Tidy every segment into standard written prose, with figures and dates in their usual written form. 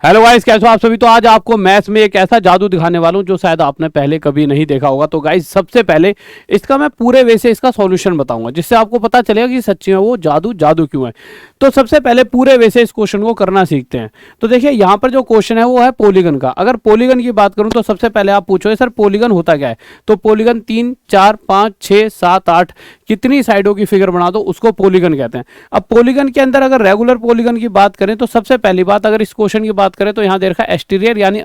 Hello guys, कैसे हो आप सभी। तो आज आपको मैथ्स में एक ऐसा जादू दिखाने वाला हूं जो शायद आपने पहले कभी नहीं देखा होगा। तो गाइस सबसे पहले इसका मैं पूरे वे से इसका सॉल्यूशन बताऊंगा, जिससे आपको पता चलेगा कि सच्ची में वो जादू जादू क्यों है। तो सबसे पहले पूरे वे से इस क्वेश्चन को करना सीखते हैं। तो देखिए यहाँ पर जो क्वेश्चन है वो है पॉलीगन का। अगर पॉलीगन की बात करूं तो सबसे पहले आप पूछोगे सर पॉलीगन होता क्या है। तो पॉलीगन 3, 4, 5, 6, 7, 8 कितनी साइडों की फिगर बना दो उसको पॉलीगन कहते हैं। अब पॉलीगन के अंदर अगर रेगुलर पॉलीगन की बात करें तो सबसे पहली बात अगर इस क्वेश्चन की बात करें तो यहाँ दे रखा है एक्सटीरियर यानी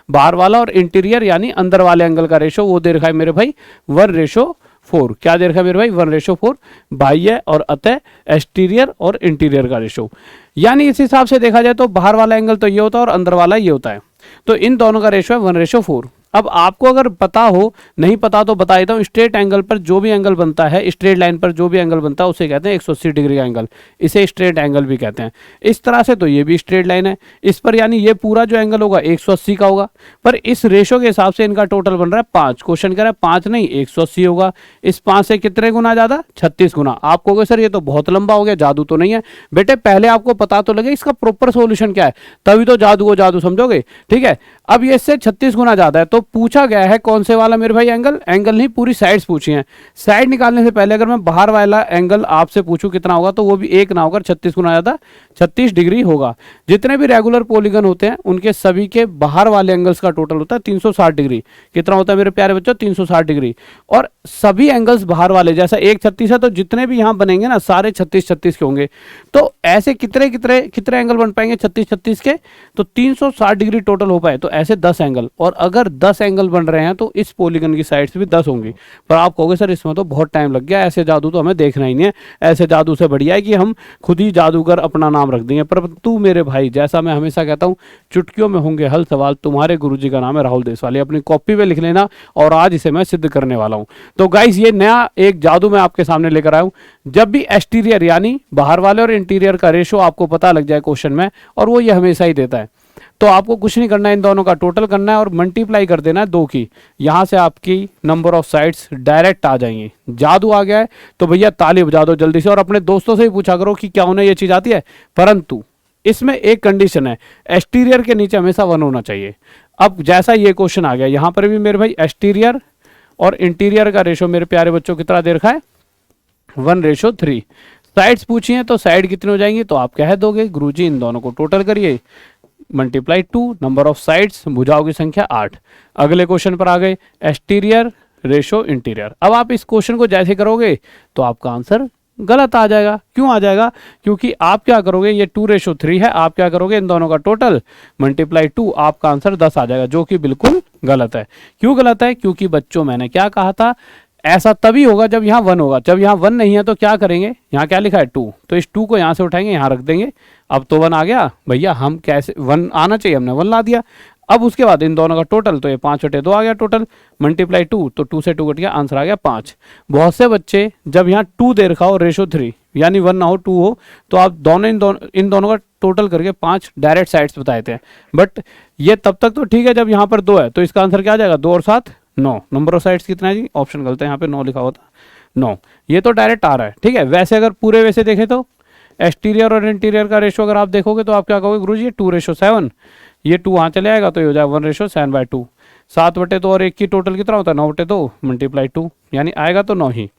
बाहर वाला और इंटीरियर यानी अंदर वाले एंगल का रेशो वो दे रखा है मेरे भाई 1:4। क्या दे रखा है मेरे भाई 1:4 बाह्य और अतः एक्सटीरियर और इंटीरियर का रेशो। यानी इस हिसाब से देखा जाए तो बाहर वाला एंगल तो ये होता है और अंदर वाला ये होता है। तो इन दोनों का रेशो है 1:4। अब आपको अगर पता हो, नहीं पता तो बता देता हूँ, स्ट्रेट एंगल पर जो भी एंगल बनता है, स्ट्रेट लाइन पर जो भी एंगल बनता है उसे कहते हैं 180 डिग्री का एंगल। इसे स्ट्रेट एंगल भी कहते हैं। इस तरह से तो ये भी स्ट्रेट लाइन है, इस पर यानी ये पूरा जो एंगल होगा 180 का होगा। पर इस रेशो के हिसाब से इनका टोटल बन रहा है 5। क्वेश्चन कह रहा है 5 नहीं 180 होगा। इस 5 से कितने गुना ज्यादा, 36 गुना। आप कहोगे सर ये तो बहुत लंबा हो गया, जादू तो नहीं है। बेटे पहले आपको पता तो लगे इसका प्रॉपर सोल्यूशन क्या है, तभी तो जादू को जादू समझोगे। ठीक है, अब ये इससे 36 गुना ज्यादा है तो पूछा गया है कौन से वाला मेरे भाई एंगल नहीं पूरी साइड्स पूछी हैं। साइड निकालने से पहले अगर मैं बाहर वाला एंगल आपसे पूछूं कितना होगा तो वो भी एक ना होकर 36 गुना ज्यादा 36 डिग्री होगा। जितने भी रेगुलर पॉलीगन होते हैं उनके सभी के बाहर वाले एंगल्स का टोटल होता है 360 डिग्री। कितना होता है मेरे प्यारे बच्चों 360 डिग्री। और सभी एंगल्स बाहर वाले जैसा एक 36 है तो जितने भी यहां बनेंगे ना सारे 36 के होंगे। तो ऐसे कितने कितने कितने एंगल बन पाएंगे 36 के, तो 360 डिग्री टोटल हो पाए तो ऐसे 10 एंगल। और अगर 10 एंगल बन रहे हैं तो इस पॉलीगन की साइड्स भी 10 होंगी। पर आप कहोगे सर इसमें तो बहुत टाइम लग गया, ऐसे जादू तो हमें देखना ही नहीं है, ऐसे जादू से बढ़िया है कि हम खुद ही जादूगर अपना नाम रख देंगे। पर तू मेरे भाई, जैसा मैं हमेशा कहता हूं, चुटकियों में होंगे हल सवाल। तुम्हारे गुरुजी का नाम है राहुल देशवाली, अपनी कॉपी पे लिख लेना और आज इसे मैं सिद्ध करने वाला हूं। तो गाइस ये नया एक जादू मैं आपके सामने लेकर आया हूं। जब भी एक्सटीरियर यानी बाहर वाले और इंटीरियर का रेशो आपको पता लग जाए क्वेश्चन में, और वो ये हमेशा ही देता है, तो आपको कुछ नहीं करना है, इन दोनों का टोटल करना है और मल्टीप्लाई कर देना है 2 की। यहां से आपकी नंबर ऑफ साइड्स डायरेक्ट आ जाएंगी। जादू आ गया है तो भैया ताली बजा दो जल्दी से। और अपने दोस्तों से ही पूछा करो कि क्या उन्हें ये चीज आती है। परंतु इसमें एक कंडीशन है, एक्सटीरियर के नीचे हमेशा 1 होना चाहिए। अब जैसा ये क्वेश्चन आ गया, यहां पर भी मेरे भाई एक्सटीरियर और इंटीरियर का रेशो मेरे प्यारे बच्चों कितना दे रखा है 1:3। साइड्स पूछी हैं तो साइड कितनी हो जाएंगी, तो आप कह दोगे गुरुजी इन दोनों को टोटल करिए, मल्टीप्लाई 2 नंबर ऑफ साइड्स, भुजाओं की संख्या 8। अगले क्वेश्चन पर आ गए, एक्सटीरियर रेशो इंटीरियर। अब आप इस क्वेश्चन को जैसे करोगे तो आपका आंसर गलत आ जाएगा। क्यों आ जाएगा, क्योंकि आप क्या करोगे, ये 2:3 है, आप क्या करोगे इन दोनों का टोटल मल्टीप्लाई 2, आपका आंसर 10 आ जाएगा, जो कि बिल्कुल गलत है। क्यों गलत है, क्योंकि बच्चों मैंने क्या कहा था, ऐसा तभी होगा जब यहाँ 1 होगा। जब यहाँ 1 नहीं है तो क्या करेंगे, यहाँ क्या लिखा है 2, तो इस 2 को यहाँ से उठाएंगे, यहाँ रख देंगे। अब तो 1 आ गया भैया, हम कैसे 1 आना चाहिए, हमने 1 ला दिया। अब उसके बाद इन दोनों का टोटल, तो ये 5/2 आ गया टोटल, मल्टीप्लाई 2, तो 2 से 2 कट गया, आंसर आ गया 5। बहुत से बच्चे जब यहाँ 2 दे रखा हो रेशो 3 यानी 1 ना हो 2 हो, तो आप इन दोनों का टोटल करके 5 डायरेक्ट साइड्स बताए थे। बट ये तब तक तो ठीक है जब यहाँ पर 2 है, तो इसका आंसर क्या आ जाएगा 2 और 7 9। नंबर ऑफ साइड्स कितना है जी, ऑप्शन गलत है, यहाँ पे 9 लिखा होता 9। ये तो डायरेक्ट आ रहा है। ठीक है, वैसे अगर पूरे वैसे देखें तो एक्सटीरियर और इंटीरियर का रेशो अगर आप देखोगे तो आप क्या कहोगे गुरुजी ये 2:7, ये 2 वहाँ चले आएगा तो ये हो जाएगा 1:7/2। 7/2 और 1 की टोटल कितना होता है 9/2 मल्टीप्लाई 2, यानी आएगा तो 9 ही।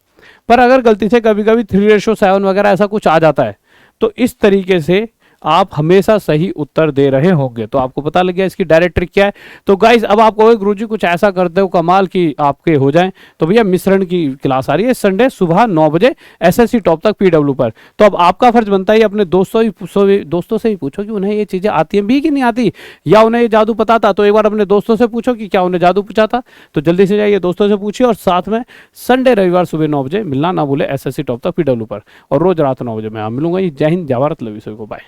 पर अगर गलती से कभी कभी 3:7 वगैरह ऐसा कुछ आ जाता है तो इस तरीके से आप हमेशा सही उत्तर दे रहे होंगे। तो आपको पता लग गया इसकी डायरेक्ट ट्रिक क्या है। तो गाइज अब आप कहोगे गुरुजी कुछ ऐसा करते हो कमाल की आपके हो जाए, तो भैया मिश्रण की क्लास आ रही है संडे सुबह 9 बजे एसएससी टॉप तक पीडब्ल्यू पर। तो अब आपका फर्ज बनता है अपने दोस्तों से ही पूछो कि उन्हें ये चीजें आती हैं भी कि नहीं आती, या उन्हें ये जादू पता था। तो एक बार अपने दोस्तों से पूछो कि क्या उन्हें जादू पूछा था। तो जल्दी से जाइए दोस्तों से पूछिए और साथ में संडे रविवार सुबह 9 बजे मिलना ना भूले एसएससी टॉप तक पीडब्ल्यू पर। और रोज रात 9 बजे मैं मिलूंगा। जय हिंद, जय भारत, लव यू सभी को, बाय।